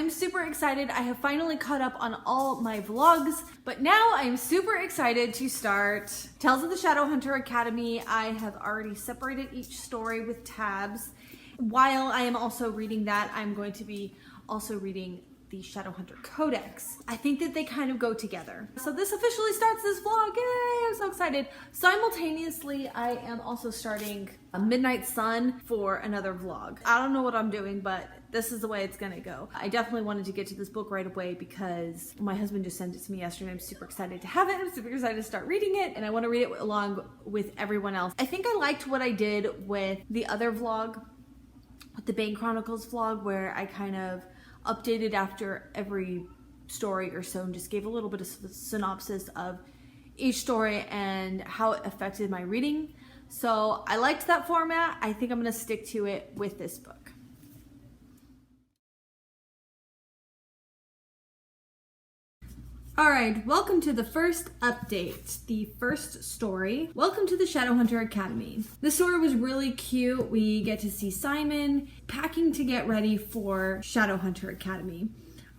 I'm super excited. I have finally caught up on all my vlogs, but now I'm super excited to start Tales of the Shadowhunter Academy. I have already separated each story with tabs. While I am also reading that, I'm going to be also reading the Shadowhunter Codex. I think that they kind of go together. So this officially starts this vlog. Yay, I'm so excited. Simultaneously, I am also starting a Midnight Sun for another vlog. I don't know what I'm doing, but this is the way it's gonna go. I definitely wanted to get to this book right away because my husband just sent it to me yesterday. I'm super excited to have it. I'm super excited to start reading it, and I want to read it along with everyone else. I think I liked what I did with the other vlog, with the Bane Chronicles vlog, where I kind of updated after every story or so and just gave a little bit of synopsis of each story and how it affected my reading. So I liked that format. I think I'm gonna stick to it with this book. Alright, welcome to the first update, the first story. Welcome to the Shadowhunter Academy. This story was really cute. We get to see Simon packing to get ready for Shadowhunter Academy.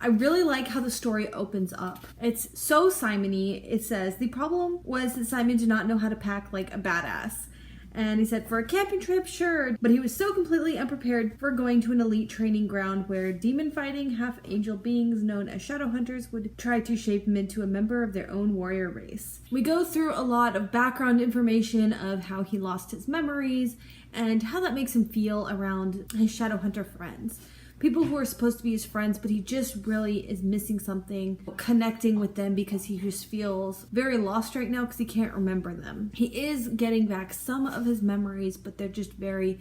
I really like how the story opens up. It's so Simon-y. It says, the problem was that Simon did not know how to pack like a badass. And he said, for a camping trip, sure. But he was so completely unprepared for going to an elite training ground where demon-fighting, half-angel beings known as Shadowhunters would try to shape him into a member of their own warrior race. We go through a lot of background information of how he lost his memories and how that makes him feel around his Shadowhunter friends. People who are supposed to be his friends, but he just really is missing something, connecting with them because he just feels very lost right now because he can't remember them. He is getting back some of his memories, but they're just very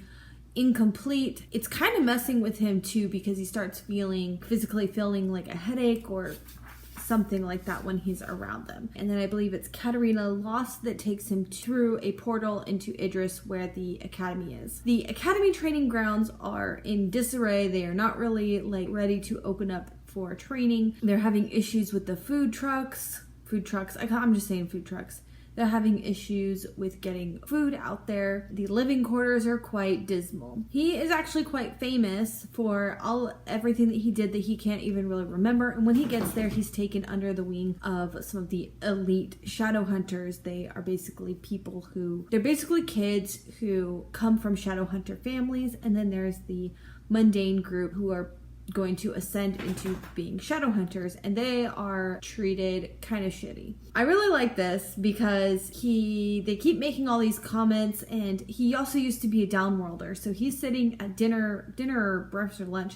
incomplete. It's kind of messing with him too because he starts physically feeling like a headache or something like that when he's around them. And then I believe it's Katarina Lost that takes him through a portal into Idris where the academy is. The academy training grounds are in disarray. They are not really like ready to open up for training. They're having issues with the food trucks. I'm just saying food trucks. They're having issues with getting food out there. The living quarters are quite dismal. He is actually quite famous for everything that he did that he can't even really remember. And when he gets there, he's taken under the wing of some of the elite Shadowhunters. They are basically they're basically kids who come from Shadowhunter families. And then there's the mundane group who are going to ascend into being Shadowhunters, and they are treated kind of shitty. I really like this because they keep making all these comments, and he also used to be a downworlder, so he's sitting at dinner or breakfast or lunch.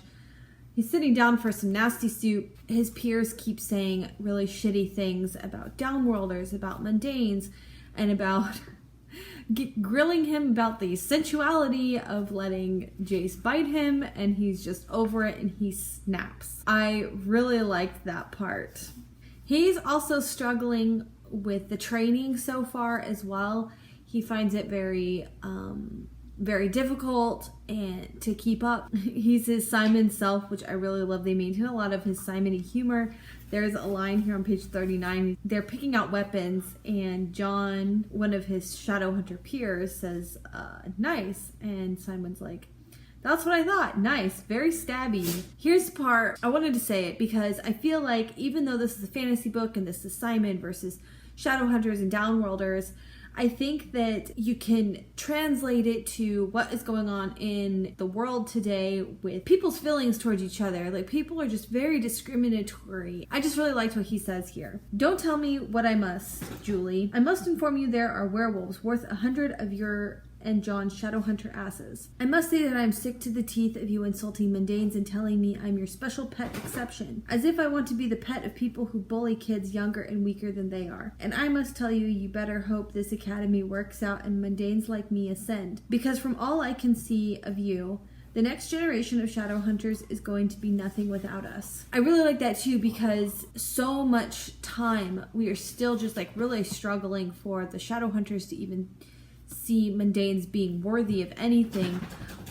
He's sitting down for some nasty soup. His peers keep saying really shitty things about downworlders, about mundanes, and about grilling him about the sensuality of letting Jace bite him, and he's just over it and he snaps. I really liked that part. He's also struggling with the training so far as well. He finds it very difficult and to keep up. He's his Simon self, which I really love. They maintain a lot of his Simon-y humor. There's a line here on page 39. They're picking out weapons, and John, one of his Shadowhunter peers, says, nice. And Simon's like, that's what I thought. Nice. Very stabby. Here's the part. I wanted to say it because I feel like even though this is a fantasy book and this is Simon versus Shadowhunters and Downworlders, I think that you can translate it to what is going on in the world today with people's feelings towards each other. Like, people are just very discriminatory. I just really liked what he says here. Don't tell me what I must, Julie. I must inform you there are werewolves worth 100 of your and John's Shadowhunter asses. I must say that I am sick to the teeth of you insulting mundanes and telling me I'm your special pet exception, as if I want to be the pet of people who bully kids younger and weaker than they are. And I must tell you, you better hope this academy works out and mundanes like me ascend, because from all I can see of you, the next generation of Shadowhunters is going to be nothing without us. I really like that too, because so much time we are still just like really struggling for the Shadowhunters to even see mundanes being worthy of anything,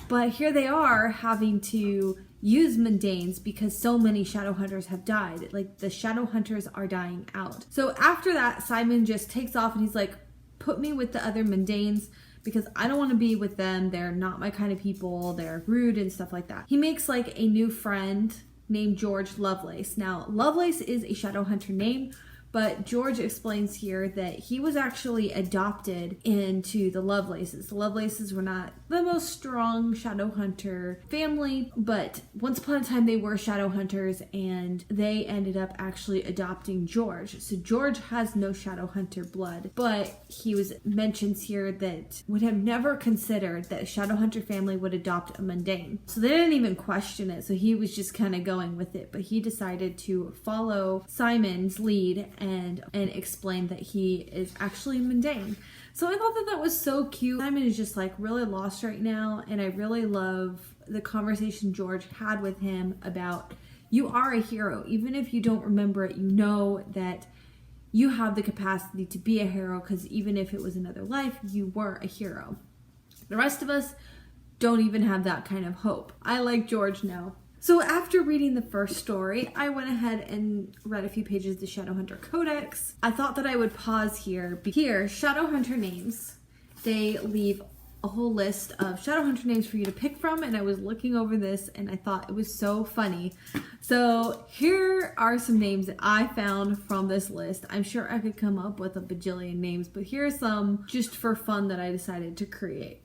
but here they are having to use mundanes because so many Shadowhunters have died. Like, the Shadowhunters are dying out. So after that, Simon just takes off and he's like, put me with the other mundanes because I don't want to be with them. They're not my kind of people. They're rude and stuff like that. He makes like a new friend named George Lovelace. Now, Lovelace is a Shadowhunter name, but George explains here that he was actually adopted into the Lovelaces. The Lovelaces were not the most strong Shadowhunter family, but once upon a time they were Shadowhunters, and they ended up actually adopting George. So George has no Shadowhunter blood, but he mentions here that would have never considered that a Shadowhunter family would adopt a mundane. So they didn't even question it, so he was just kind of going with it, but he decided to follow Simon's lead and explain that he is actually mundane. So I thought that that was so cute. Simon is just like really lost right now, and I really love the conversation George had with him about, you are a hero. Even if you don't remember it, you know that you have the capacity to be a hero, because even if it was another life, you were a hero. The rest of us don't even have that kind of hope. I like George now. So after reading the first story, I went ahead and read a few pages of the Shadowhunter Codex. I thought that I would pause here. Here, Shadowhunter names. They leave a whole list of Shadowhunter names for you to pick from, and I was looking over this and I thought it was so funny. So here are some names that I found from this list. I'm sure I could come up with a bajillion names, but here are some just for fun that I decided to create.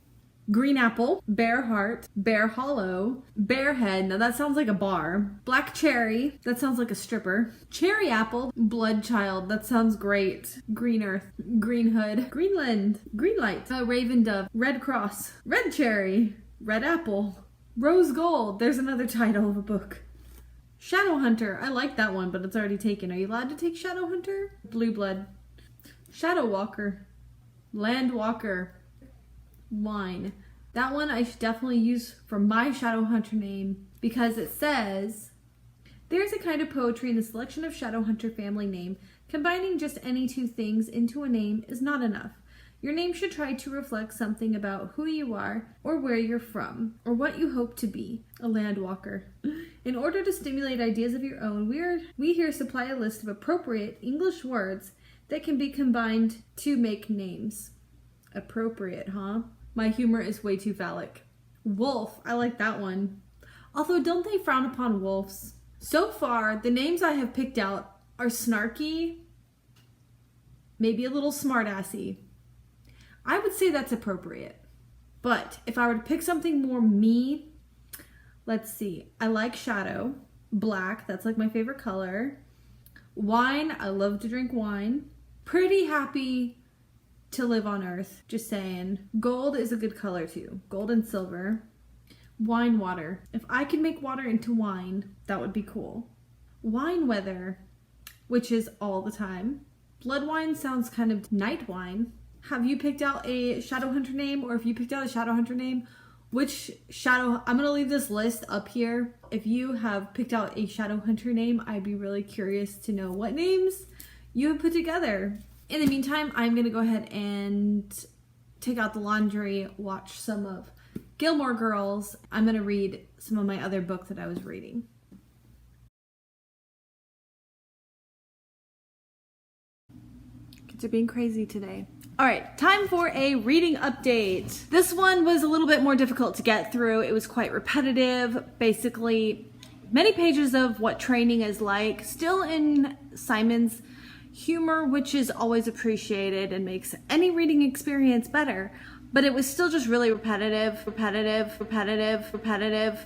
Green Apple, Bear Heart, Bear Hollow, Bear Head, now that sounds like a bar. Black Cherry, that sounds like a stripper. Cherry Apple, Blood Child, that sounds great. Green Earth, Green Hood, Greenland, Green Light, Raven Dove, Red Cross, Red Cherry, Red Apple, Rose Gold, there's another title of a book. Shadowhunter, I like that one, but it's already taken. Are you allowed to take Shadowhunter? Blue Blood. Shadow Walker, Land Walker, Wine. That one I should definitely use for my Shadowhunter name, because it says, there's a kind of poetry in the selection of Shadowhunter family name. Combining just any two things into a name is not enough. Your name should try to reflect something about who you are, or where you're from, or what you hope to be. A Landwalker. In order to stimulate ideas of your own, we here supply a list of appropriate English words that can be combined to make names. Appropriate, huh? My humor is way too phallic. Wolf, I like that one. Although, don't they frown upon wolves? So far, the names I have picked out are snarky, maybe a little smartassy. I would say that's appropriate. But if I were to pick something more me, let's see. I like Shadow. Black, that's like my favorite color. Wine, I love to drink wine. Pretty happy to live on Earth, just saying. Gold is a good color too. Gold and silver. Wine water. If I could make water into wine, that would be cool. Wine weather, which is all the time. Blood wine sounds kind of night wine. Have you picked out a Shadowhunter name? Or if you picked out a Shadowhunter name, which I'm gonna leave this list up here. If you have picked out a Shadowhunter name, I'd be really curious to know what names you have put together. In the meantime, I'm going to go ahead and take out the laundry, watch some of Gilmore Girls. I'm going to read some of my other books that I was reading. Kids are being crazy today. All right, time for a reading update. This one was a little bit more difficult to get through. It was quite repetitive. Basically, many pages of what training is like, still in Simon's humor, which is always appreciated and makes any reading experience better, but it was still just really repetitive,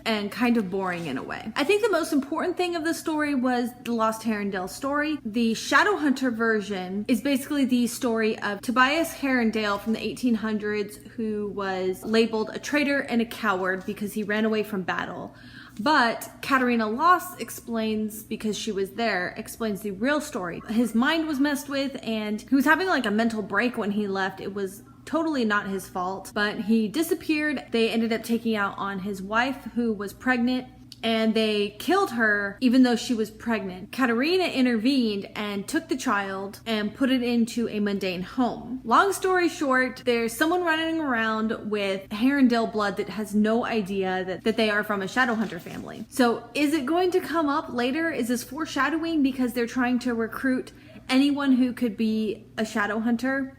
and kind of boring in a way. I think the most important thing of the story was the Lost Herondale story. The Shadowhunter version is basically the story of Tobias Herondale from the 1800s, who was labeled a traitor and a coward because he ran away from battle. But Katarina Loss explains, because she was there, explains the real story. His mind was messed with and he was having like a mental break when he left. It was totally not his fault, but he disappeared. They ended up taking out on his wife, who was pregnant, and they killed her even though she was pregnant. Katarina intervened and took the child and put it into a mundane home. Long story short, there's someone running around with Herondale blood that has no idea that they are from a Shadowhunter family. So is it going to come up later? Is this foreshadowing because they're trying to recruit anyone who could be a Shadowhunter,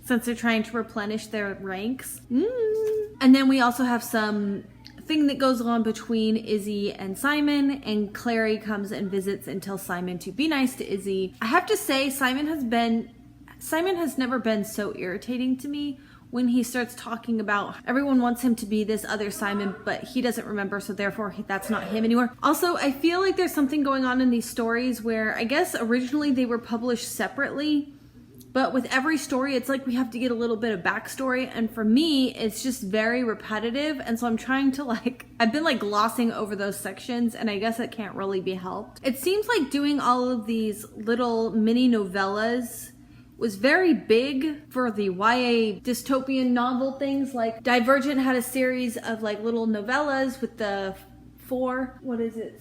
since they're trying to replenish their ranks? And then we also have some thing that goes on between Izzy and Simon, and Clary comes and visits and tells Simon to be nice to Izzy. I have to say, Simon has never been so irritating to me when he starts talking about everyone wants him to be this other Simon, but he doesn't remember, so therefore that's not him anymore. Also, I feel like there's something going on in these stories where I guess originally they were published separately, but with every story, it's like we have to get a little bit of backstory. And for me, it's just very repetitive. And so I'm trying to I've been glossing over those sections, and I guess it can't really be helped. It seems like doing all of these little mini novellas was very big for the YA dystopian novel things. Like Divergent had a series of little novellas with the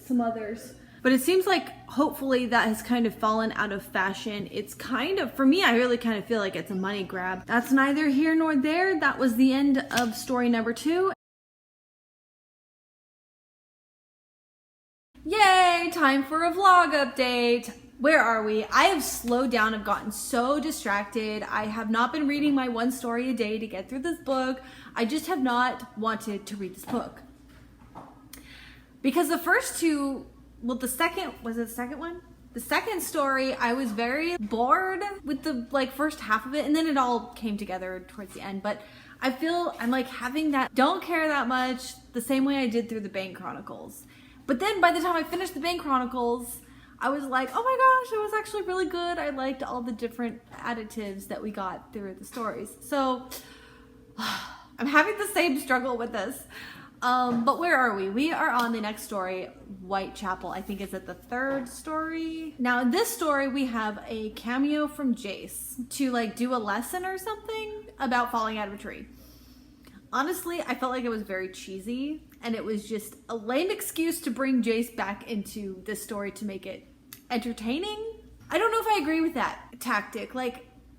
some others. But it seems like hopefully that has kind of fallen out of fashion. It's kind of, for me, I really kind of feel like it's a money grab. That's neither here nor there. That was the end of story number 2. Yay, time for a vlog update. Where are we? I have slowed down. I've gotten so distracted. I have not been reading my 1 story a day to get through this book. I just have not wanted to read this book. Because the first 2, well, the second one? The second story, I was very bored with the first half of it, and then it all came together towards the end. But I feel I'm having that don't care that much the same way I did through the Bane Chronicles. But then by the time I finished the Bane Chronicles, I was like, oh my gosh, it was actually really good. I liked all the different additives that we got through the stories. So I'm having the same struggle with this. But where are we? We are on the next story, Whitechapel. I think it's at the 3rd story. Now in this story, we have a cameo from Jace to do a lesson or something about falling out of a tree. Honestly, I felt like it was very cheesy, and it was just a lame excuse to bring Jace back into this story to make it entertaining. I don't know if I agree with that tactic.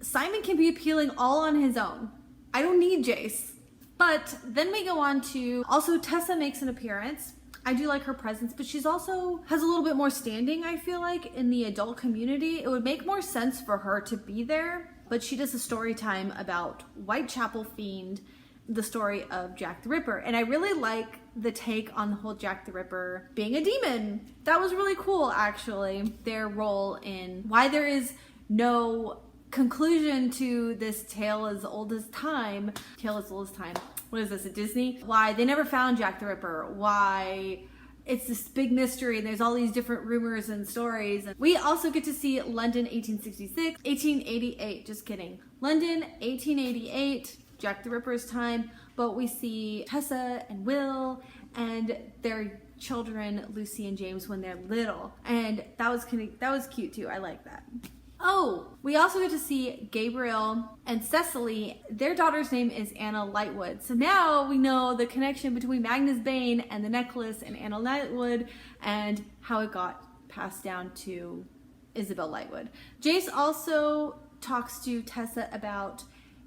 Simon can be appealing all on his own. I don't need Jace. But then we go on to, also Tessa makes an appearance. I do like her presence, but she's also has a little bit more standing, I feel like, in the adult community. It would make more sense for her to be there, but she does a story time about Whitechapel Fiend, the story of Jack the Ripper. And I really like the take on the whole Jack the Ripper being a demon. That was really cool, actually. Their role in why there is no conclusion to this tale as old as time. What is this, a Disney? Why they never found Jack the Ripper. Why it's this big mystery and there's all these different rumors and stories. We also get to see London 1888, just kidding. London 1888, Jack the Ripper's time, but we see Tessa and Will and their children, Lucy and James, when they're little. And that was cute too. I like that. Oh, we also get to see Gabriel and Cecily. Their daughter's name is Anna Lightwood. So now we know the connection between Magnus Bane and the necklace and Anna Lightwood and how it got passed down to Isabel Lightwood. Jace also talks to Tessa about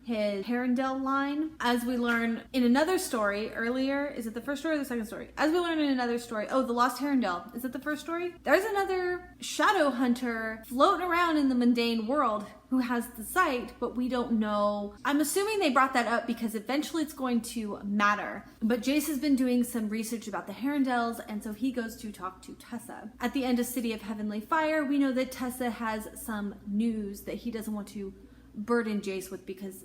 his Herondale line. As we learn in another story earlier, is it the first story or the second story? As we learn in another story, oh, the Lost Herondale, is it the first story? There's another Shadowhunter floating around in the mundane world who has the sight, but we don't know. I'm assuming they brought that up because eventually it's going to matter. But Jace has been doing some research about the Herondales, and so he goes to talk to Tessa. At the end of City of Heavenly Fire, we know that Tessa has some news that he doesn't want to burden Jace with because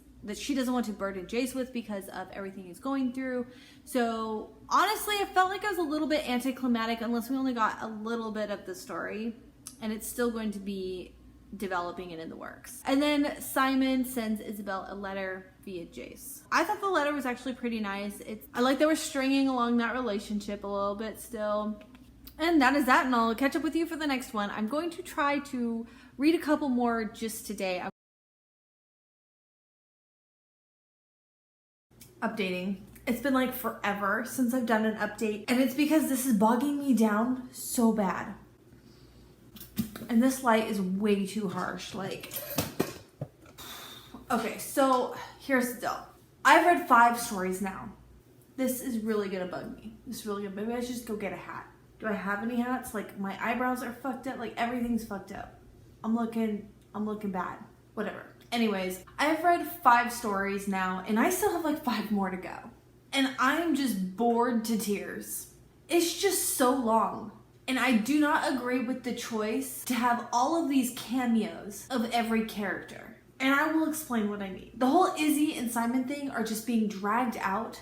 of everything he's going through. So honestly, I felt like it was a little bit anticlimactic unless we only got a little bit of the story, and it's still going to be developing and in the works. And then Simon sends Isabel a letter via Jace. I thought the letter was actually pretty nice. I like that we're stringing along that relationship a little bit still. And that is that, and I'll catch up with you for the next one. I'm going to try to read a couple more just today. Updating. It's been forever since I've done an update, and it's because this is bogging me down so bad. And this light is way too harsh. Okay, so here's the deal. I've read 5 stories now. This is really gonna bug me. Maybe I should just go get a hat. Do I have any hats? My eyebrows are fucked up. Everything's fucked up. I'm looking bad. Whatever. Anyways, I've read 5 stories now, and I still have 5 more to go. and I'm just bored to tears. It's just so long. And I do not agree with the choice to have all of these cameos of every character. And I will explain what I mean. The whole Izzy and Simon thing are just being dragged out,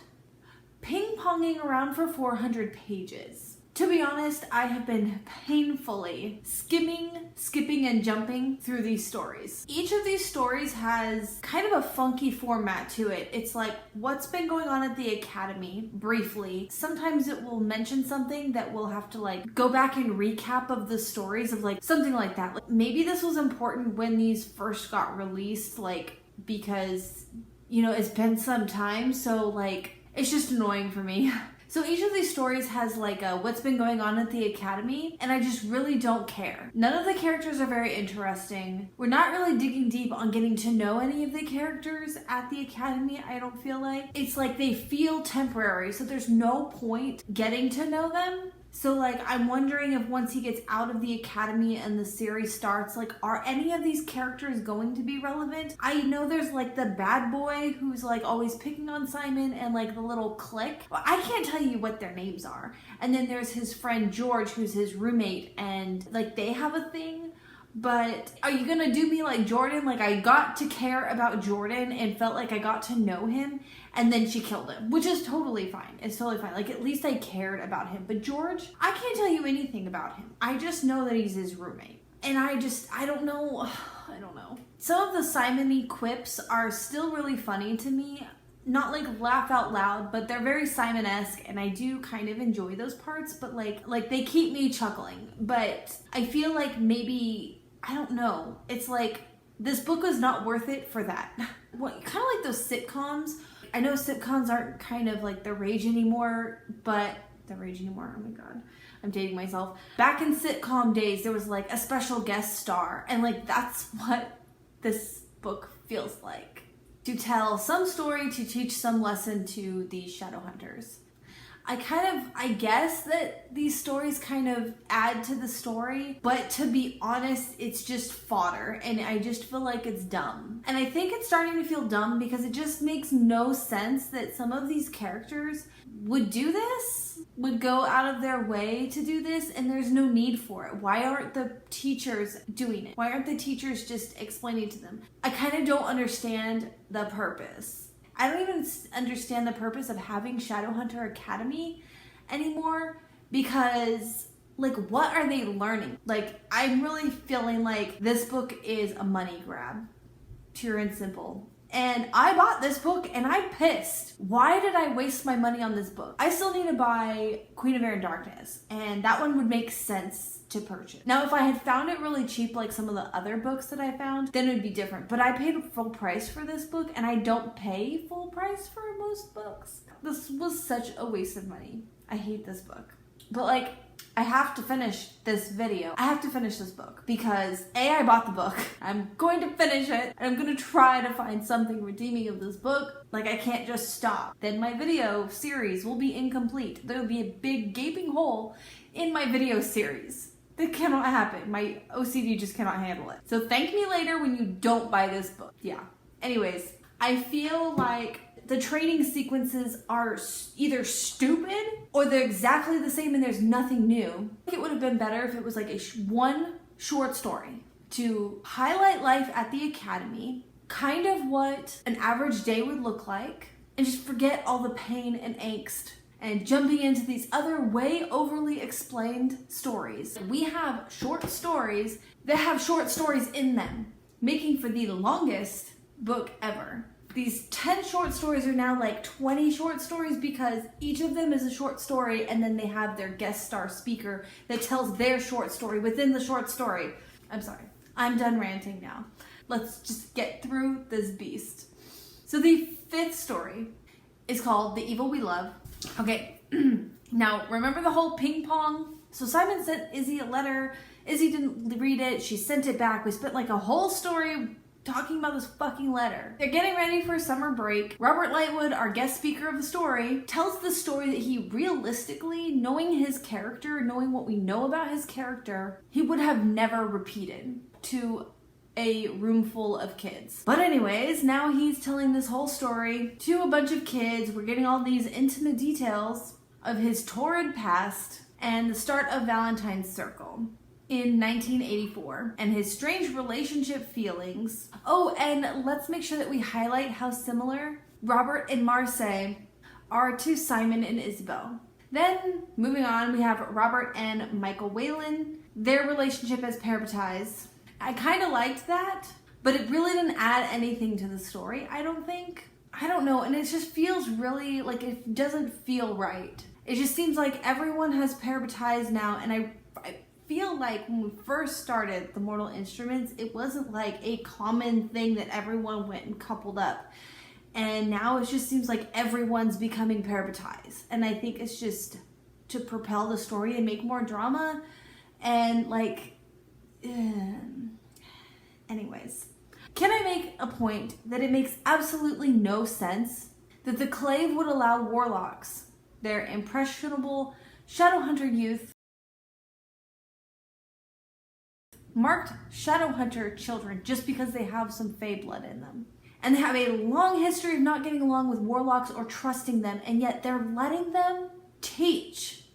ping-ponging around for 400 pages. To be honest, I have been painfully skipping and jumping through these stories. Each of these stories has kind of a funky format to it. It's like what's been going on at the academy briefly. Sometimes it will mention something that we'll have to like go back and recap of the stories of like something like that. Like maybe this was important when these first got released, like because you know it's been some time, so like it's just annoying for me. So each of these stories has like a what's been going on at the academy, and I just really don't care. None of the characters are very interesting. We're not really digging deep on getting to know any of the characters at the academy, I don't feel like. It's like they feel temporary, so there's no point getting to know them. So like I'm wondering if once he gets out of the academy and the series starts, like are any of these characters going to be relevant? I know there's like the bad boy who's like always picking on Simon and like the little clique. But I can't tell you what their names are. And then there's his friend George who's his roommate, and like they have a thing. But are you gonna do me like Jordan? Like I got to care about Jordan and felt like I got to know him, and then she killed him, which is totally fine. It's totally fine. Like at least I cared about him. But George, I can't tell you anything about him. I just know that he's his roommate. And I don't know. I don't know. Some of the Simon-y quips are still really funny to me. Not like laugh out loud, but they're very Simon-esque, and I do kind of enjoy those parts, but like they keep me chuckling. But I feel like maybe, I don't know, it's like this book was not worth it for that. What, kind of like those sitcoms. I know sitcoms aren't kind of like the rage anymore, but oh my god, I'm dating myself. Back in sitcom days, there was like a special guest star, and like that's what this book feels like. To tell some story, to teach some lesson to these Shadowhunters. I guess that these stories kind of add to the story, but to be honest, it's just fodder, and I just feel like it's dumb. And I think it's starting to feel dumb because it just makes no sense that some of these characters would do this, would go out of their way to do this, and there's no need for it. Why aren't the teachers doing it? Why aren't the teachers just explaining to them? I kind of don't understand the purpose. I don't even understand the purpose of having Shadowhunter Academy anymore, because like what are they learning? Like I'm really feeling like this book is a money grab, pure and simple. And I bought this book and I'm pissed. Why did I waste my money on this book? I still need to buy Queen of Air and Darkness, and that one would make sense to purchase. Now, if I had found it really cheap like some of the other books that I found, then it would be different. But I paid full price for this book, and I don't pay full price for most books. This was such a waste of money. I hate this book. But like, I have to finish this video. I have to finish this book because A, I bought the book. I'm going to finish it, and I'm going to try to find something redeeming of this book. Like I can't just stop. Then my video series will be incomplete. There will be a big gaping hole in my video series. That cannot happen. My OCD just cannot handle it. So thank me later when you don't buy this book. Yeah. Anyways, I feel like the training sequences are either stupid or they're exactly the same and there's nothing new. I think it would have been better if it was like one short story to highlight life at the academy, kind of what an average day would look like, and just forget all the pain and angst and jumping into these other way overly explained stories. We have short stories that have short stories in them, making for the longest book ever. These 10 short stories are now like 20 short stories because each of them is a short story, and then they have their guest star speaker that tells their short story within the short story. I'm sorry. I'm done ranting now. Let's just get through this beast. So the 5th story is called The Evil We Love. Okay, now remember the whole ping pong? So Simon sent Izzy a letter. Izzy didn't read it. She sent it back. We spent like a whole story talking about this fucking letter. They're getting ready for summer break. Robert Lightwood, our guest speaker of the story, tells the story that he realistically, knowing his character, knowing what we know about his character, he would have never repeated to a room full of kids. But anyways, now he's telling this whole story to a bunch of kids. We're getting all these intimate details of his torrid past and the start of Valentine's Circle in 1984 and his strange relationship feelings. Oh, and let's make sure that we highlight how similar Robert and Marseille are to Simon and Isabel. Then, moving on, we have Robert and Michael Whalen, their relationship as parabatised. I kind of liked that, but it really didn't add anything to the story, I don't think. I don't know, and it just feels really, like, it doesn't feel right. It just seems like everyone has parabatised now, and I feel like when we first started the Mortal Instruments, it wasn't like a common thing that everyone went and coupled up. And now it just seems like everyone's becoming parabatised. And I think it's just to propel the story and make more drama. And like, anyways. Can I make a point that it makes absolutely no sense that the Clave would allow warlocks, their impressionable Shadowhunter youth, marked Shadowhunter children just because they have some Fey blood in them. And they have a long history of not getting along with warlocks or trusting them, and yet they're letting them teach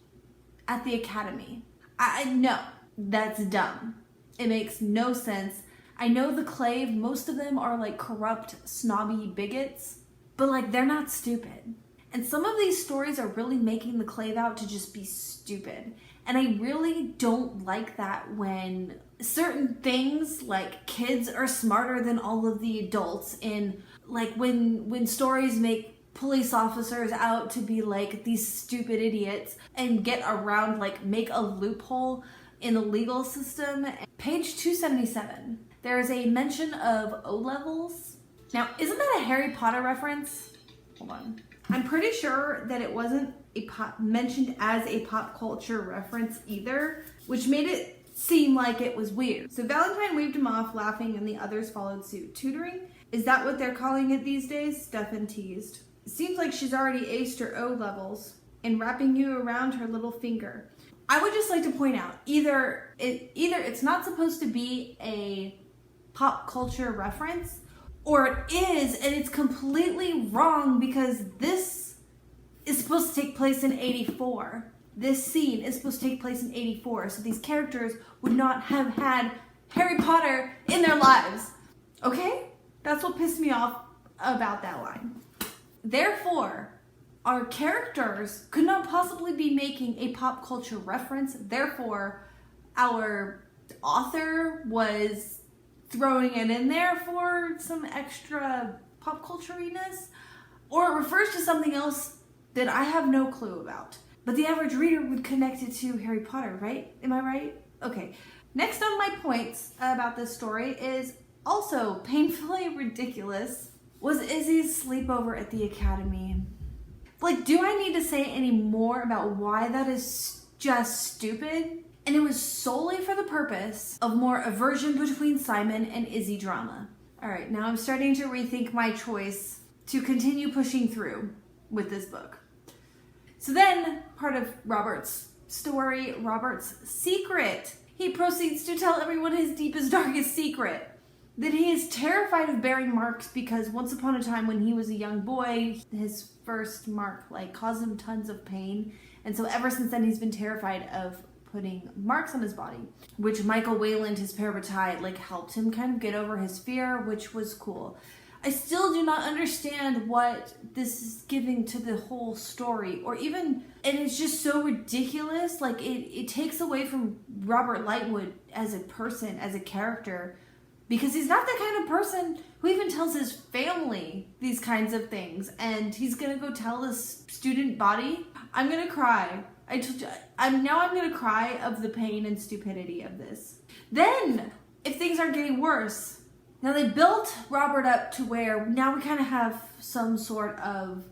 at the academy. I know, that's dumb. It makes no sense. I know the Clave, most of them are like corrupt, snobby bigots, but like they're not stupid. And some of these stories are really making the Clave out to just be stupid. And I really don't like that when certain things like kids are smarter than all of the adults, in like when stories make police officers out to be like these stupid idiots and get around, like make a loophole in the legal system. Page 277, there is a mention of O-levels. Now, isn't that a Harry Potter reference? Hold on. I'm pretty sure that it wasn't mentioned as a pop culture reference either, which made it seem like it was weird. So Valentine waved him off, laughing, and the others followed suit. Tutoring? Is that what they're calling it these days? Stefan teased. It seems like she's already aced her O-levels and wrapping you around her little finger. I would just like to point out, either it's not supposed to be a pop culture reference, or it is, and it's completely wrong because this is supposed to take place in 84. This scene is supposed to take place in 84, so these characters would not have had Harry Potter in their lives. Okay? That's what pissed me off about that line. Therefore, our characters could not possibly be making a pop culture reference. Therefore, our author was throwing it in there for some extra pop culture-iness, or it refers to something else that I have no clue about. But the average reader would connect it to Harry Potter, right? Am I right? Okay. Next on my points about this story is also painfully ridiculous was Izzy's sleepover at the academy. Like, do I need to say any more about why that is just stupid? And it was solely for the purpose of more aversion between Simon and Izzy drama. All right, now I'm starting to rethink my choice to continue pushing through with this book. So then, part of Robert's story, Robert's secret. He proceeds to tell everyone his deepest, darkest secret. That he is terrified of bearing marks because once upon a time when he was a young boy, his first mark like caused him tons of pain. And so ever since then, he's been terrified of putting marks on his body, which Michael Wayland, his parabatai, like helped him kind of get over his fear, which was cool. I still do not understand what this is giving to the whole story, or even, and it's just so ridiculous. Like it takes away from Robert Lightwood as a person, as a character, because he's not the kind of person who even tells his family these kinds of things, and he's gonna go tell his student body. I'm gonna cry. I told you, I'm gonna cry of the pain and stupidity of this. Then, if things are getting worse, now they built Robert up to where now we kind of have some sort of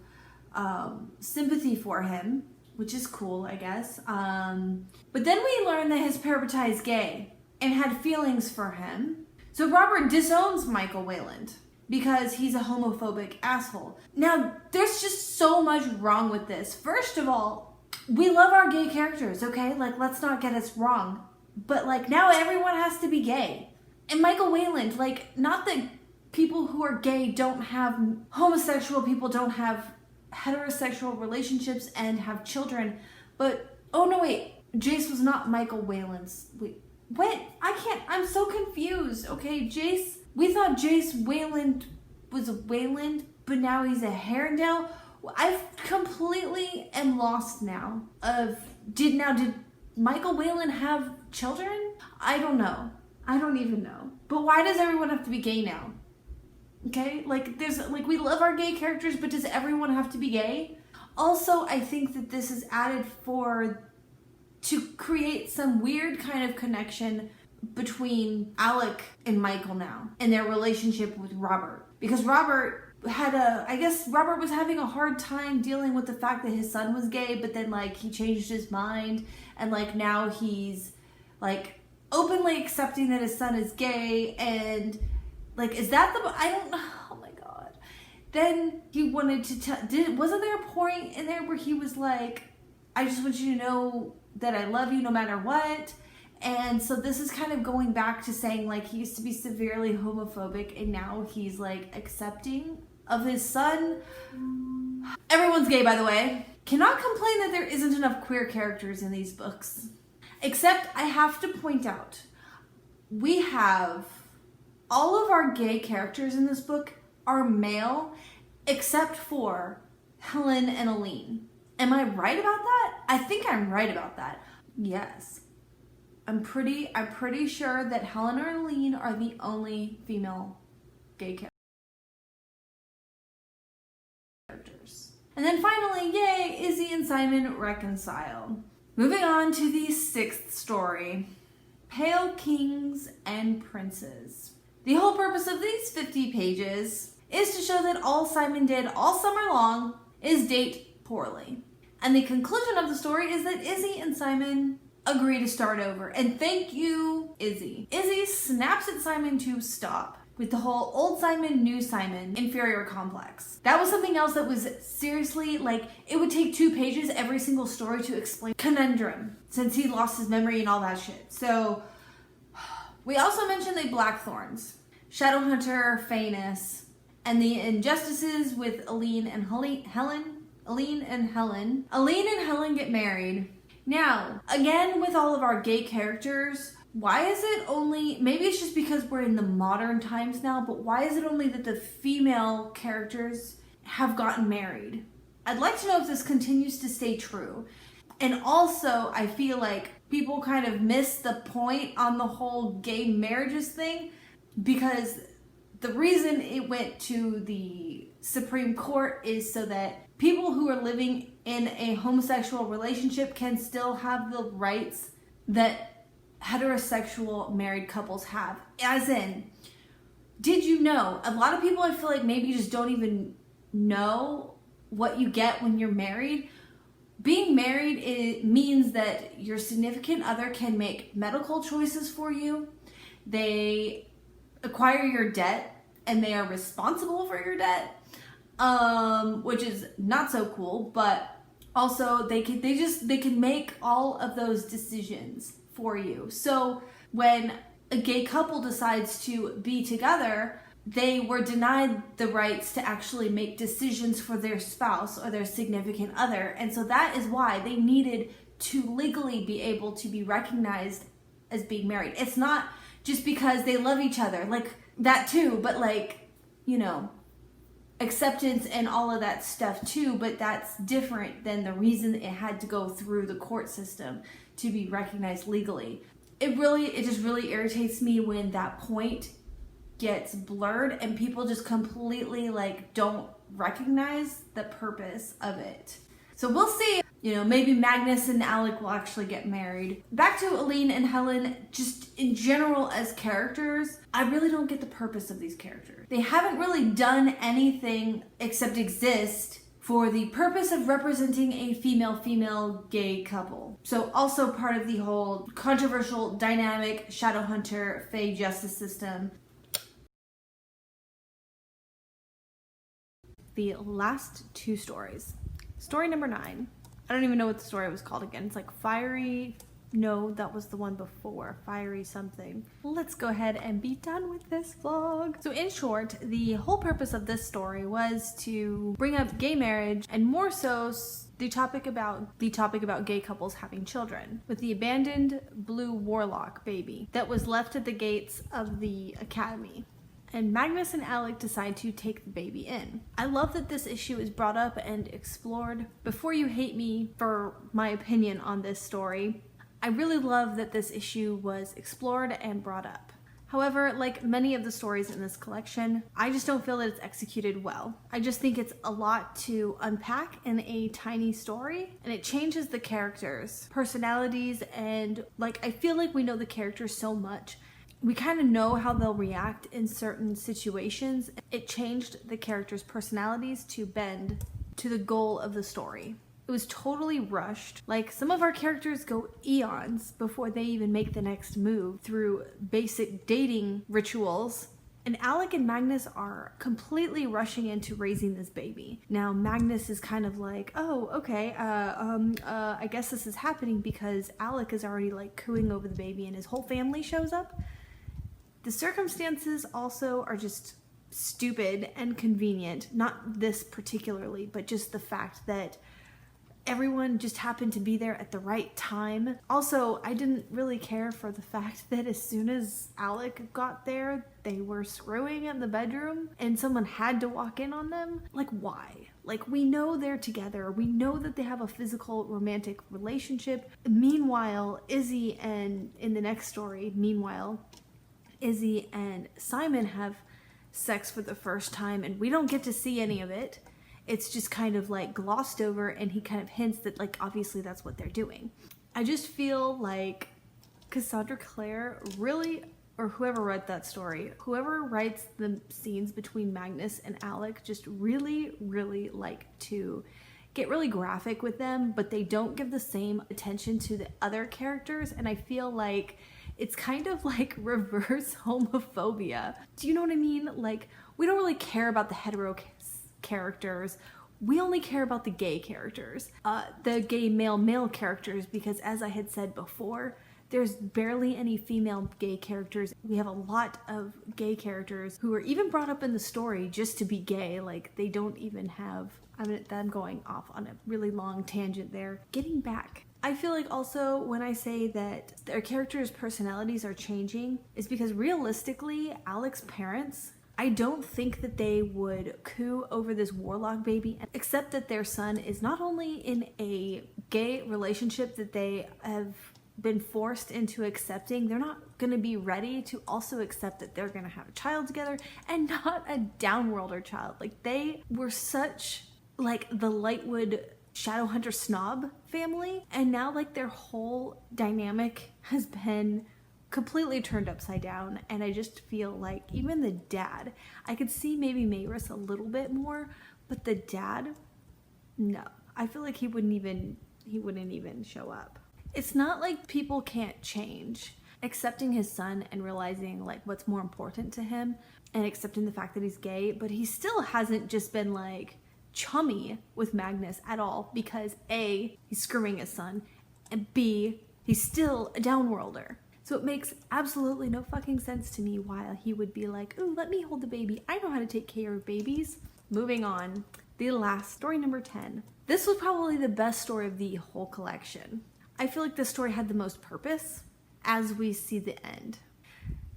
sympathy for him, which is cool, I guess. But then we learn that his parabatai is gay and had feelings for him. So Robert disowns Michael Wayland because he's a homophobic asshole. Now, there's just so much wrong with this. First of all, we love our gay characters, okay? Like, let's not get us wrong. But, like, now everyone has to be gay. And Michael Wayland, like, not that people who are gay don't have, homosexual people don't have heterosexual relationships and have children, but, oh no, wait, Jace was not Michael Wayland's, wait, what? I'm so confused, okay, Jace, we thought Jace Wayland was a Wayland, but now he's a Herondale. I completely am lost now did Michael Wayland have children? I don't know. I don't even know. But why does everyone have to be gay now? Okay, like we love our gay characters, but does everyone have to be gay? Also, I think that this is added to create some weird kind of connection between Alec and Michael now and their relationship with Robert. Because Robert was having a hard time dealing with the fact that his son was gay, but then like he changed his mind and like now he's like openly accepting that his son is gay, and like, is that I don't know. Oh my God. Then he wanted to wasn't there a point in there where he was like, I just want you to know that I love you no matter what? And so this is kind of going back to saying like he used to be severely homophobic and now he's like accepting of his son. Everyone's gay, by the way. Cannot complain that there isn't enough queer characters in these books. Except I have to point out, we have all of our gay characters in this book are male, except for Helen and Aline. Am I right about that? I think I'm right about that. Yes. I'm pretty sure that Helen or Aline are the only female gay characters. And then finally, yay, Izzy and Simon reconcile. Moving on to the 6th story, Pale Kings and Princes. The whole purpose of these 50 pages is to show that all Simon did all summer long is date poorly. And the conclusion of the story is that Izzy and Simon agree to start over. And thank you, Izzy. Izzy snaps at Simon to stop with the whole old Simon, new Simon, inferior complex. That was something else that was seriously, like, it would take 2 pages every single story to explain conundrum, since he lost his memory and all that shit. So, we also mentioned the Blackthorns, Shadowhunter, Phaenus, and the injustices with Aline and Helen. Aline and Helen get married. Now, again, with all of our gay characters, why is it only, maybe it's just because we're in the modern times now, but why is it only that the female characters have gotten married? I'd like to know if this continues to stay true. And also, I feel like people kind of miss the point on the whole gay marriages thing, because the reason it went to the Supreme Court is so that people who are living in a homosexual relationship can still have the rights that heterosexual married couples have. As in, did you know, a lot of people, I feel like maybe just don't even know what you get when you're married. Being married, it means that your significant other can make medical choices for you. They acquire your debt and they are responsible for your debt, which is not so cool, but also they can make all of those decisions for you. So when a gay couple decides to be together, they were denied the rights to actually make decisions for their spouse or their significant other. And so that is why they needed to legally be able to be recognized as being married. It's not just because they love each other, like that too, but like, you know, acceptance and all of that stuff too, but that's different than the reason it had to go through the court system to be recognized legally. It just really irritates me when that point gets blurred and people just completely like don't recognize the purpose of it. So we'll see, you know, maybe Magnus and Alec will actually get married. Back to Aline and Helen, just in general as characters, I really don't get the purpose of these characters. They haven't really done anything except exist for the purpose of representing a female-female gay couple. So also part of the whole controversial dynamic Shadowhunter Fae justice system. The last 2 stories. Story number 9. I don't even know what the story was called again. It's like Fiery No, that was the one before. Fiery something. Let's go ahead and be done with this vlog. So in short, the whole purpose of this story was to bring up gay marriage, and more so the topic about gay couples having children, with the abandoned blue warlock baby that was left at the gates of the academy. And Magnus and Alec decide to take the baby in. I love that this issue is brought up and explored. Before you hate me for my opinion on this story, I really love that this issue was explored and brought up. However, like many of the stories in this collection, I just don't feel that it's executed well. I just think it's a lot to unpack in a tiny story, and it changes the characters' personalities, and like I feel like we know the characters so much. We kind of know how they'll react in certain situations. It changed the characters' personalities to bend to the goal of the story. It was totally rushed. Like, some of our characters go eons before they even make the next move through basic dating rituals. And Alec and Magnus are completely rushing into raising this baby. Now, Magnus is kind of like, oh, okay, I guess this is happening because Alec is already like cooing over the baby and his whole family shows up. The circumstances also are just stupid and convenient. Not this particularly, but just the fact that everyone just happened to be there at the right time. Also, I didn't really care for the fact that as soon as Alec got there, they were screwing in the bedroom and someone had to walk in on them. Like, why? Like, we know they're together. We know that they have a physical romantic relationship. Meanwhile, Izzy and in the next story, Izzy and Simon have sex for the first time, and we don't get to see any of it. It's just kind of like glossed over, and he kind of hints that like obviously that's what they're doing. I just feel like Cassandra Clare really, or whoever wrote that story, whoever writes the scenes between Magnus and Alec just really like to get really graphic with them, but they don't give the same attention to the other characters, and I feel like it's kind of like reverse homophobia. Do you know what I mean? Like, we don't really care about the hetero characters. We only care about the gay characters. The gay male characters, because as I had said before, there's barely any female gay characters. We have a lot of gay characters who are even brought up in the story just to be gay. Like, they don't even have... I'm going off on a really long tangent there. Getting back. I feel like also when I say that their characters' personalities are changing is because realistically, Alec's parents, I don't think that they would coo over this warlock baby, except that their son is not only in a gay relationship that they have been forced into accepting, they're not going to be ready to also accept that they're going to have a child together, and not a downworlder child. Like, they were such like the Lightwood Shadowhunter snob family, and now like their whole dynamic has been completely turned upside down, and I just feel like even the dad, I could see maybe Mayrus a little bit more, but the dad, no, I feel like he wouldn't even show up. It's not like people can't change. Accepting his son and realizing like what's more important to him, and accepting the fact that he's gay, but he still hasn't just been like chummy with Magnus at all, because A, he's screwing his son, and B, he's still a downworlder. So it makes absolutely no fucking sense to me why he would be like, ooh, let me hold the baby. I know how to take care of babies. Moving on, the last story, number 10. This was probably the best story of the whole collection. I feel like this story had the most purpose as we see the end.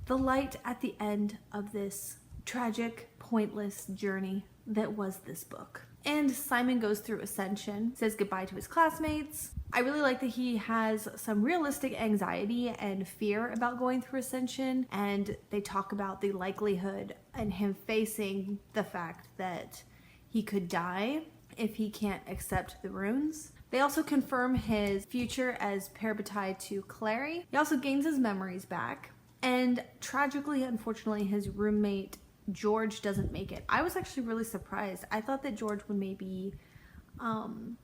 The light at the end of this tragic, pointless journey that was this book. And Simon goes through Ascension, says goodbye to his classmates. I really like that he has some realistic anxiety and fear about going through Ascension, and they talk about the likelihood and him facing the fact that he could die if he can't accept the runes. They also confirm his future as parabatai to Clary. He also gains his memories back, and tragically, unfortunately, his roommate George doesn't make it. I was actually really surprised. I thought that George would maybe, Simon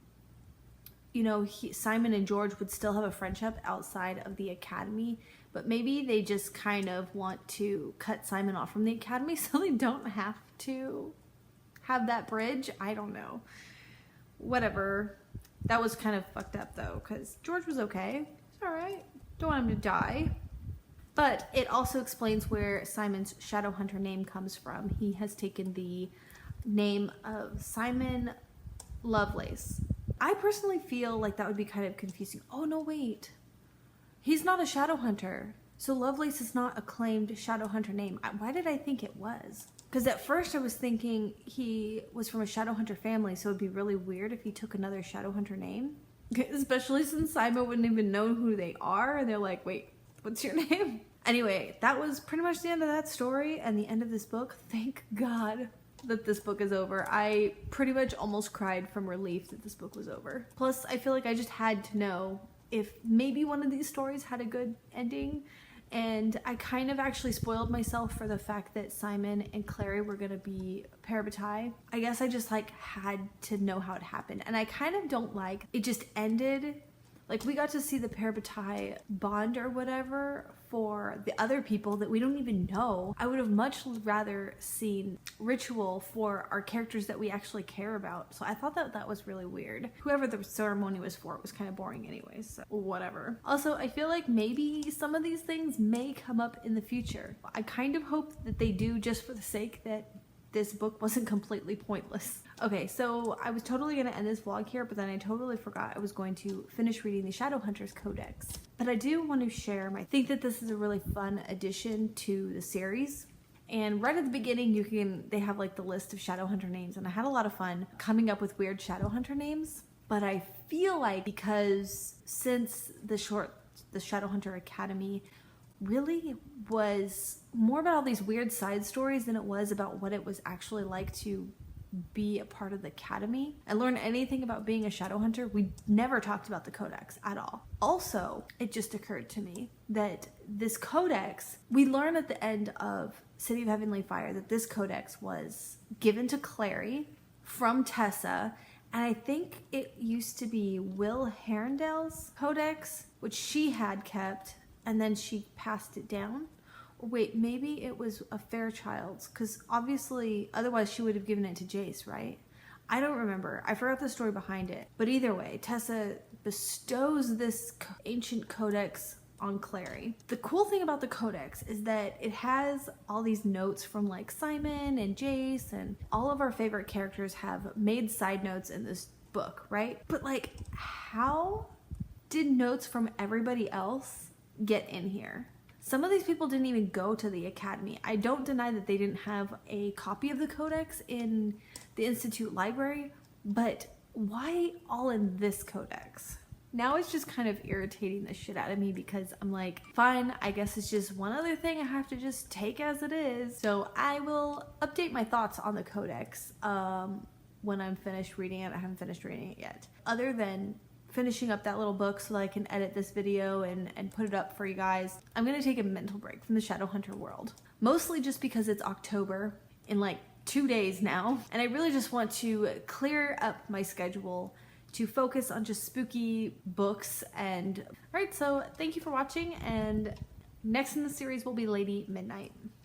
and George would still have a friendship outside of the academy, but maybe they just kind of want to cut Simon off from the academy so they don't have to have that bridge. I don't know. Whatever. That was kind of fucked up though, because George was okay. All right. Don't want him to die. But it also explains where Simon's Shadowhunter name comes from. He has taken the name of Simon Lovelace. I personally feel like that would be kind of confusing. Oh, no, wait. He's not a Shadowhunter. So Lovelace is not a claimed Shadowhunter name. Why did I think it was? Because at first I was thinking he was from a Shadowhunter family, so it'd be really weird if he took another Shadowhunter name. Especially since Simon wouldn't even know who they are, and they're like, wait, what's your name? Anyway, that was pretty much the end of that story and the end of this book. Thank God that this book is over. I pretty much almost cried from relief that this book was over. Plus, I feel like I just had to know if maybe one of these stories had a good ending. And I kind of actually spoiled myself for the fact that Simon and Clary were gonna be parabatai. I guess I just like had to know how it happened. And I kind of don't like it just ended. Like, we got to see the parabatai bond or whatever for the other people that we don't even know. I would have much rather seen ritual for our characters that we actually care about. So I thought that that was really weird. Whoever the ceremony was for, it was kind of boring anyways, so whatever. Also, I feel like maybe some of these things may come up in the future. I kind of hope that they do, just for the sake that this book wasn't completely pointless. Okay, so I was totally gonna end this vlog here, but then I totally forgot I was going to finish reading the Shadowhunters Codex. But I do want to share I think that this is a really fun addition to the series. And right at the beginning, they have like the list of Shadowhunter names, and I had a lot of fun coming up with weird Shadowhunter names. But I feel like because since the Shadowhunter Academy really was more about all these weird side stories than it was about what it was actually like to be a part of the academy and learn anything about being a Shadowhunter, we never talked about the codex at all. Also, it just occurred to me that this codex, we learn at the end of City of Heavenly Fire that this codex was given to Clary from Tessa, and I think it used to be Will Herondale's codex, which she had kept, and then she passed it down. Or wait, maybe it was a Fairchild's, because obviously, otherwise she would have given it to Jace, right? I don't remember. I forgot the story behind it. But either way, Tessa bestows this ancient codex on Clary. The cool thing about the codex is that it has all these notes from like Simon and Jace, and all of our favorite characters have made side notes in this book, right? But like, how did notes from everybody else get in here? Some of these people didn't even go to the academy. I don't deny that they didn't have a copy of the codex in the Institute library, but why all in this codex? Now it's just kind of irritating the shit out of me, because I'm like, fine, I guess it's just one other thing I have to just take as it is. So I will update my thoughts on the codex when I'm finished reading it. I haven't finished reading it yet. Other than finishing up that little book so that I can edit this video and put it up for you guys, I'm gonna take a mental break from the Shadowhunter world. Mostly just because it's October in like 2 days now, and I really just want to clear up my schedule to focus on just spooky books. And alright, so thank you for watching, and next in the series will be Lady Midnight.